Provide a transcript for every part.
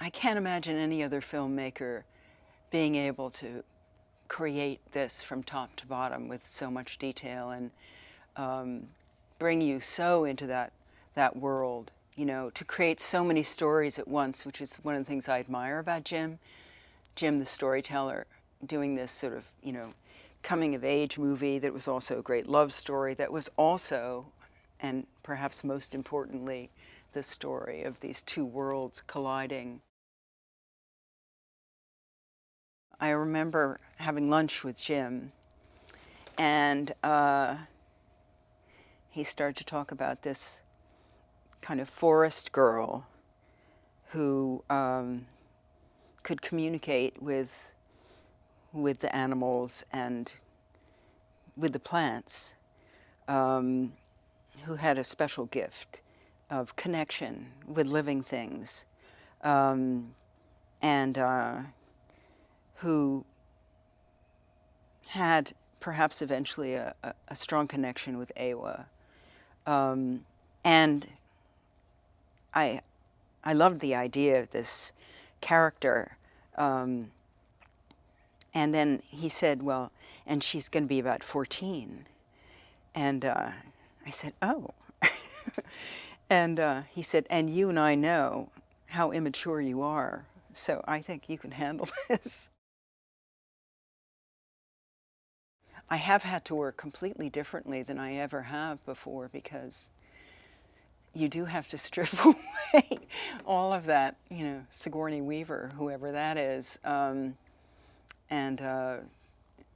I can't imagine any other filmmaker being able to create this from top to bottom with so much detail and bring you so into that world, you know, to create so many stories at once, which is one of the things I admire about Jim. Jim, the storyteller, doing this sort of, you know, coming-of-age movie that was also a great love story that was also, and perhaps most importantly, the story of these two worlds colliding. I remember having lunch with Jim, and he started to talk about this kind of forest girl who could communicate with the animals and with the plants, who had a special gift of connection with living things, and who had perhaps eventually a strong connection with Awa. And I loved the idea of this character. And then he said, well, and she's going to be about 14. And I said, oh. And he said, and you and I know how immature you are, so I think you can handle this. I have had to work completely differently than I ever have before, because you do have to strip away all of that, you know, Sigourney Weaver, whoever that is. And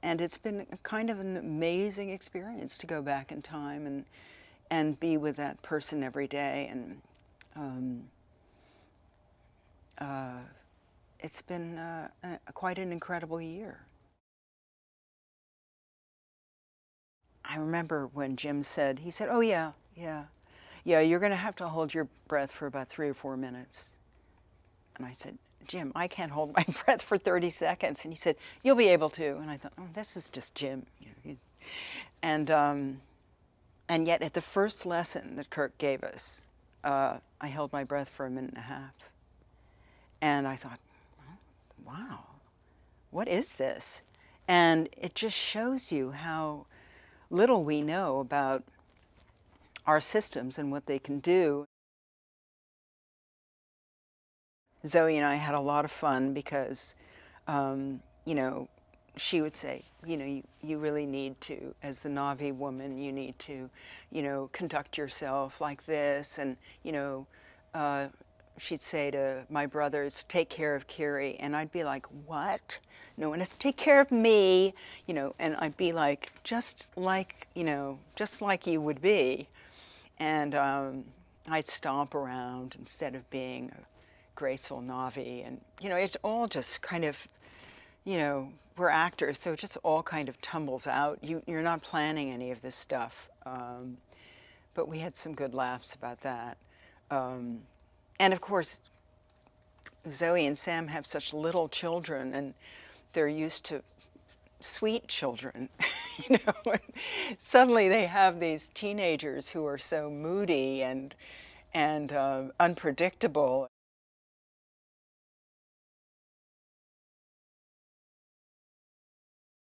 it's been kind of an amazing experience to go back in time and be with that person every day. And it's been quite an incredible year. I remember when Jim said, he said, oh yeah, you're going to have to hold your breath for about 3 or 4 minutes. And I said, Jim, I can't hold my breath for 30 seconds. And he said, you'll be able to. And I thought, oh, this is just Jim. You know, and yet at the first lesson that Kirk gave us, I held my breath for 1.5 minutes. And I thought, wow, what is this? And it just shows you how little we know about our systems and what they can do. Zoe and I had a lot of fun because, you know, she would say, you know, you really need to, as the Na'vi woman, you need to, you know, conduct yourself like this. And, you know, she'd say to my brothers, take care of Kiri. And I'd be like, what? No one has to take care of me, you know, and I'd be like, just like, you know, just like you would be. And I'd stomp around instead of being a graceful Na'vi. And, you know, it's all just kind of, you know, we're actors, so it just all kind of tumbles out. You're not planning any of this stuff. But we had some good laughs about that. And of course, Zoe and Sam have such little children, and they're used to sweet children, you know. Suddenly they have these teenagers who are so moody and unpredictable.